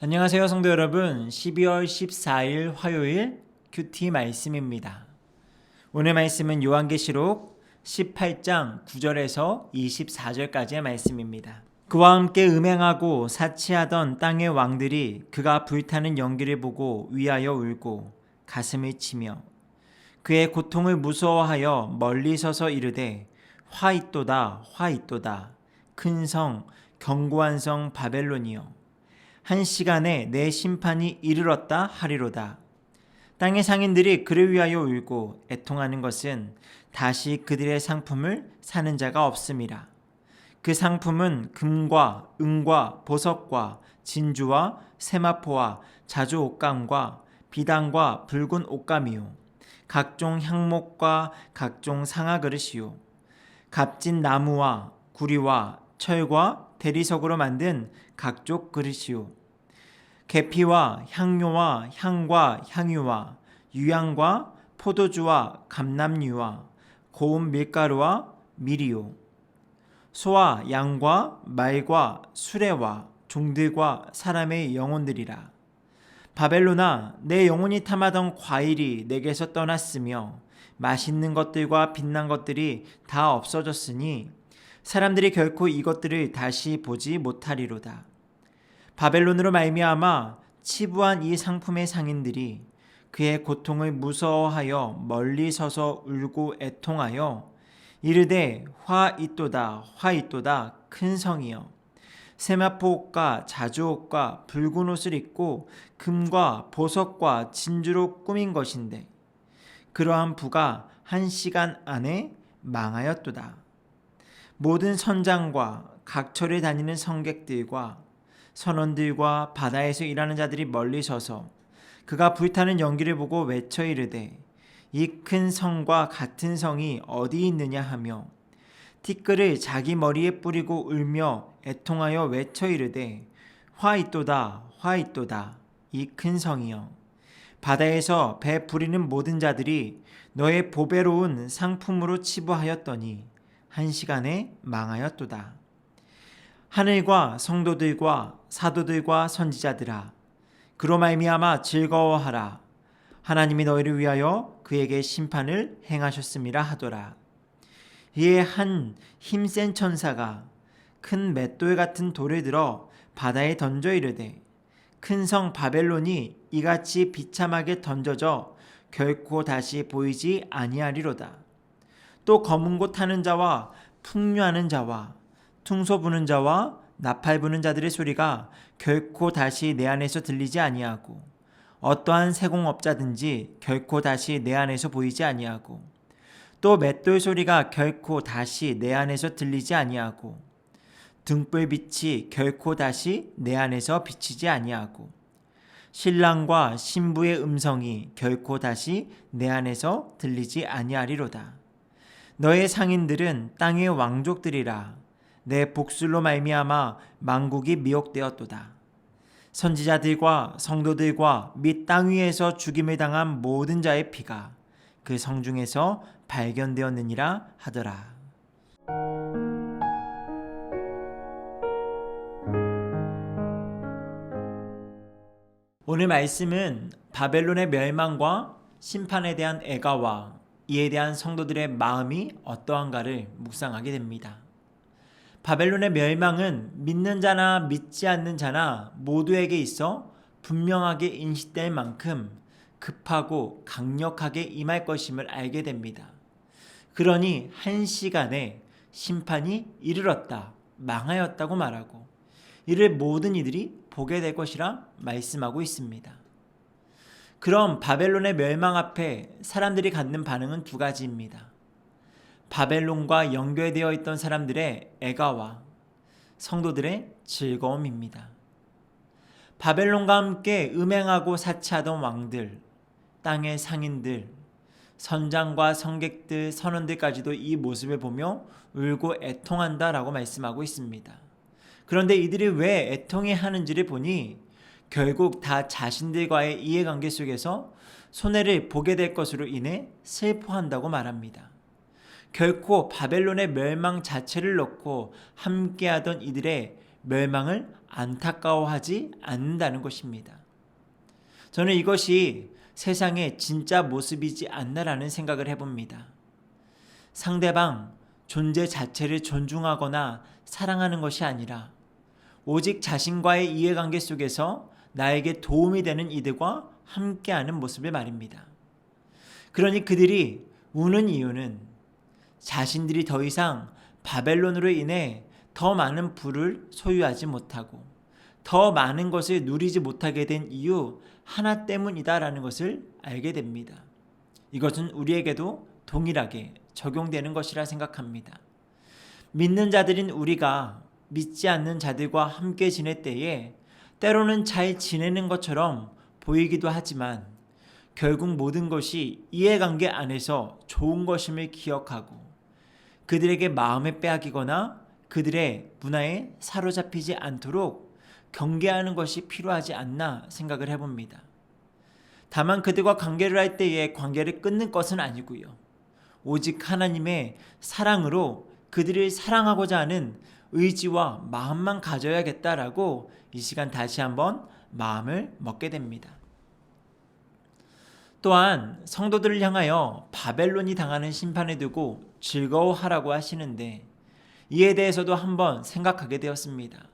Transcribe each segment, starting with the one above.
안녕하세요 성도 여러분. 12월 14일 화요일 큐티 말씀입니다. 오늘 말씀은 요한계시록 18장 9절에서 24절까지의 말씀입니다. 그와 함께 음행하고 사치하던 땅의 왕들이 그가 불타는 연기를 보고 위하여 울고 가슴을 치며 그의 고통을 무서워하여 멀리 서서 이르되 화 있도다 화 있도다 큰 성 견고한 성 바벨론이여 한 시간에 내 심판이 이르렀다 하리로다. 땅의 상인들이 그를 위하여 울고 애통하는 것은 다시 그들의 상품을 사는 자가 없음이라. 그 상품은 금과 은과 보석과 진주와 세마포와 자주 옷감과 비단과 붉은 옷감이요 각종 향목과 각종 상아 그릇이요 값진 나무와 구리와 철과 대리석으로 만든 각종 그릇이요 계피와 향료와 향과 향유와 유향과 포도주와 감람유와 고운 밀가루와 밀이요 소와 양과 말과 수레와 종들과 사람의 영혼들이라. 바벨론아, 내 영혼이 탐하던 과일이 내게서 떠났으며 맛있는 것들과 빛난 것들이 다 없어졌으니 사람들이 결코 이것들을 다시 보지 못하리로다. 바벨론으로 말미암아 치부한 이 상품의 상인들이 그의 고통을 무서워하여 멀리 서서 울고 애통하여 이르되 화 있도다 화 있도다 큰 성이여 세마포 옷과 자주 옷과 붉은 옷을 입고 금과 보석과 진주로 꾸민 것인데 그러한 부가 한 시간 안에 망하였도다. 모든 선장과 각처를 다니는 성객들과 선원들과 바다에서 일하는 자들이 멀리 서서 그가 불타는 연기를 보고 외쳐 이르되 이 큰 성과 같은 성이 어디 있느냐 하며 티끌을 자기 머리에 뿌리고 울며 애통하여 외쳐 이르되 화 있도다 화 있도다 이 큰 성이여 바다에서 배 부리는 모든 자들이 너의 보배로운 상품으로 치부하였더니 한 시간에 망하였도다. 하늘과 성도들과 사도들과 선지자들아 그로 말미암아 즐거워하라. 하나님이 너희를 위하여 그에게 심판을 행하셨음이라 하더라. 이에 한 힘센 천사가 큰 맷돌 같은 돌을 들어 바다에 던져 이르되 큰 성 바벨론이 이같이 비참하게 던져져 결코 다시 보이지 아니하리로다. 또 검은 곳 타는 자와 풍류하는 자와 퉁소 부는 자와 나팔 부는 자들의 소리가 결코 다시 내 안에서 들리지 아니하고 어떠한 세공업자든지 결코 다시 내 안에서 보이지 아니하고 또 맷돌 소리가 결코 다시 내 안에서 들리지 아니하고 등불빛이 결코 다시 내 안에서 비치지 아니하고 신랑과 신부의 음성이 결코 다시 내 안에서 들리지 아니하리로다. 너의 상인들은 땅의 왕족들이라. 내 복술로 말미암아 만국이 미혹되었도다. 선지자들과 성도들과 및 땅 위에서 죽임을 당한 모든 자의 피가 그 성중에서 발견되었느니라 하더라. 오늘 말씀은 바벨론의 멸망과 심판에 대한 애가와 이에 대한 성도들의 마음이 어떠한가를 묵상하게 됩니다. 바벨론의 멸망은 믿는 자나 믿지 않는 자나 모두에게 있어 분명하게 인식될 만큼 급하고 강력하게 임할 것임을 알게 됩니다. 그러니 한 시간에 심판이 이르렀다, 망하였다고 말하고 이를 모든 이들이 보게 될 것이라 말씀하고 있습니다. 그럼 바벨론의 멸망 앞에 사람들이 갖는 반응은 두 가지입니다. 바벨론과 연결되어 있던 사람들의 애가와 성도들의 즐거움입니다. 바벨론과 함께 음행하고 사치하던 왕들, 땅의 상인들, 선장과 성객들, 선원들까지도 이 모습을 보며 울고 애통한다라고 말씀하고 있습니다. 그런데 이들이 왜 애통해 하는지를 보니 결국 다 자신들과의 이해관계 속에서 손해를 보게 될 것으로 인해 슬퍼한다고 말합니다. 결코 바벨론의 멸망 자체를 놓고 함께하던 이들의 멸망을 안타까워하지 않는다는 것입니다. 저는 이것이 세상의 진짜 모습이지 않나라는 생각을 해봅니다. 상대방 존재 자체를 존중하거나 사랑하는 것이 아니라 오직 자신과의 이해관계 속에서 나에게 도움이 되는 이들과 함께하는 모습을 말입니다. 그러니 그들이 우는 이유는 자신들이 더 이상 바벨론으로 인해 더 많은 부를 소유하지 못하고 더 많은 것을 누리지 못하게 된 이유 하나 때문이다라는 것을 알게 됩니다. 이것은 우리에게도 동일하게 적용되는 것이라 생각합니다. 믿는 자들인 우리가 믿지 않는 자들과 함께 지낼 때에 때로는 잘 지내는 것처럼 보이기도 하지만 결국 모든 것이 이해관계 안에서 좋은 것임을 기억하고 그들에게 마음을 빼앗기거나 그들의 문화에 사로잡히지 않도록 경계하는 것이 필요하지 않나 생각을 해봅니다. 다만 그들과 관계를 할 때에 관계를 끊는 것은 아니고요. 오직 하나님의 사랑으로 그들을 사랑하고자 하는 의지와 마음만 가져야겠다라고 이 시간 다시 한번 마음을 먹게 됩니다. 또한 성도들을 향하여 바벨론이 당하는 심판을 두고 즐거워하라고 하시는데 이에 대해서도 한번 생각하게 되었습니다.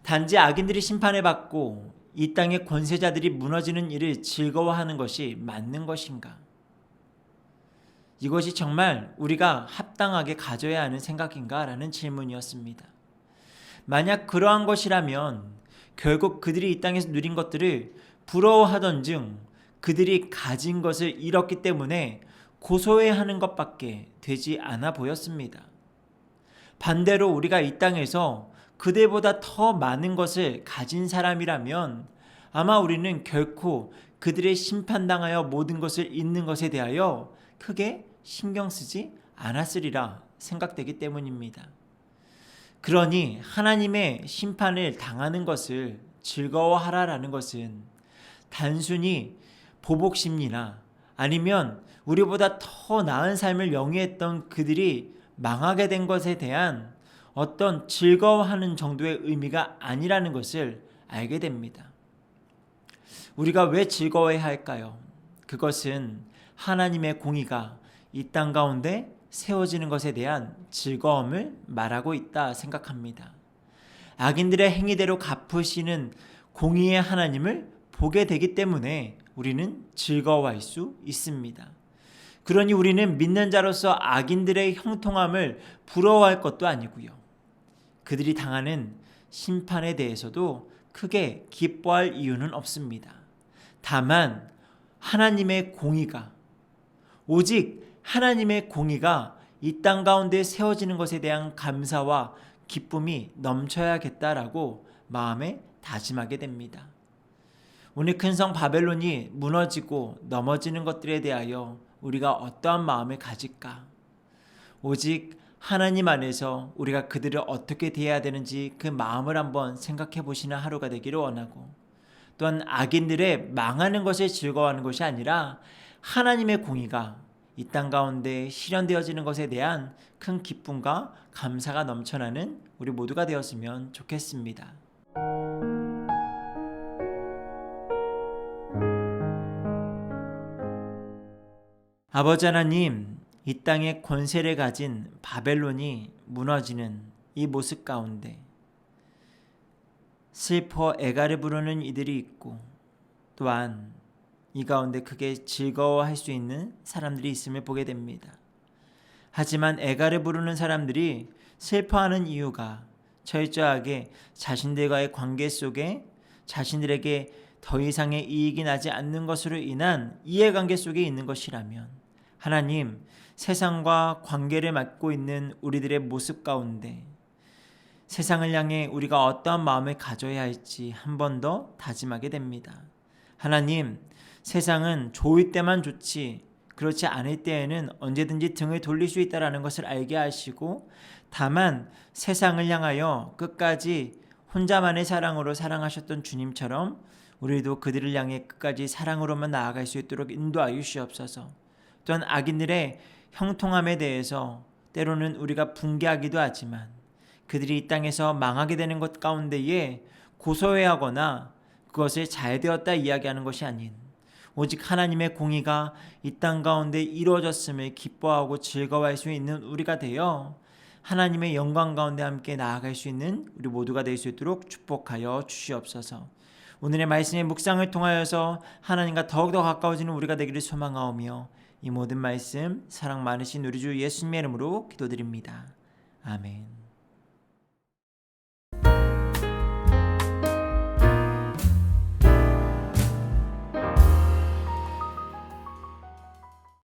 단지 악인들이 심판을 받고 이 땅의 권세자들이 무너지는 일을 즐거워하는 것이 맞는 것인가? 이것이 정말 우리가 합당하게 가져야 하는 생각인가? 라는 질문이었습니다. 만약 그러한 것이라면 결국 그들이 이 땅에서 누린 것들을 부러워하던 중 그들이 가진 것을 잃었기 때문에 고소해하는 것밖에 되지 않아 보였습니다. 반대로 우리가 이 땅에서 그들보다 더 많은 것을 가진 사람이라면 아마 우리는 결코 그들의 심판당하여 모든 것을 잃는 것에 대하여 크게 신경 쓰지 않았으리라 생각되기 때문입니다. 그러니 하나님의 심판을 당하는 것을 즐거워하라라는 것은 단순히 보복심리나 아니면 우리보다 더 나은 삶을 영위했던 그들이 망하게 된 것에 대한 어떤 즐거워하는 정도의 의미가 아니라는 것을 알게 됩니다. 우리가 왜 즐거워해야 할까요? 그것은 하나님의 공의가 이 땅 가운데 세워지는 것에 대한 즐거움을 말하고 있다 생각합니다. 악인들의 행위대로 갚으시는 공의의 하나님을 보게 되기 때문에 우리는 즐거워할 수 있습니다. 그러니 우리는 믿는 자로서 악인들의 형통함을 부러워할 것도 아니고요. 그들이 당하는 심판에 대해서도 크게 기뻐할 이유는 없습니다. 다만 하나님의 공의가 오직 하나님의 공의가 이 땅 가운데 세워지는 것에 대한 감사와 기쁨이 넘쳐야겠다라고 마음에 다짐하게 됩니다. 오늘 큰 성 바벨론이 무너지고 넘어지는 것들에 대하여 우리가 어떠한 마음을 가질까? 오직 하나님 안에서 우리가 그들을 어떻게 대해야 되는지 그 마음을 한번 생각해 보시는 하루가 되기를 원하고 또한 악인들의 망하는 것을 즐거워하는 것이 아니라 하나님의 공의가 이 땅 가운데 실현되어지는 것에 대한 큰 기쁨과 감사가 넘쳐나는 우리 모두가 되었으면 좋겠습니다. 아버지 하나님, 이 땅의 권세를 가진 바벨론이 무너지는 이 모습 가운데 슬퍼 애가를 부르는 이들이 있고 또한 이 가운데 크게 즐거워할 수 있는 사람들이 있음을 보게 됩니다. 하지만 애가를 부르는 사람들이 슬퍼하는 이유가 철저하게 자신들과의 관계 속에 자신들에게 더 이상의 이익이 나지 않는 것으로 인한 이해관계 속에 있는 것이라면 하나님, 세상과 관계를 맺고 있는 우리들의 모습 가운데 세상을 향해 우리가 어떠한 마음을 가져야 할지 한 번 더 다짐하게 됩니다. 하나님, 세상은 좋을 때만 좋지 그렇지 않을 때에는 언제든지 등을 돌릴 수 있다는 것을 알게 하시고 다만 세상을 향하여 끝까지 혼자만의 사랑으로 사랑하셨던 주님처럼 우리도 그들을 향해 끝까지 사랑으로만 나아갈 수 있도록 인도하여 주시옵소서. 또한 악인들의 형통함에 대해서 때로는 우리가 붕괴하기도 하지만 그들이 이 땅에서 망하게 되는 것 가운데에 고소해하거나 그것을 잘 되었다 이야기하는 것이 아닌 오직 하나님의 공의가 이 땅 가운데 이루어졌음을 기뻐하고 즐거워할 수 있는 우리가 되어 하나님의 영광 가운데 함께 나아갈 수 있는 우리 모두가 될 수 있도록 축복하여 주시옵소서. 오늘의 말씀의 묵상을 통하여서 하나님과 더욱더 가까워지는 우리가 되기를 소망하오며 이 모든 말씀 사랑 많으신 우리 주 예수님의 이름으로 기도드립니다. 아멘.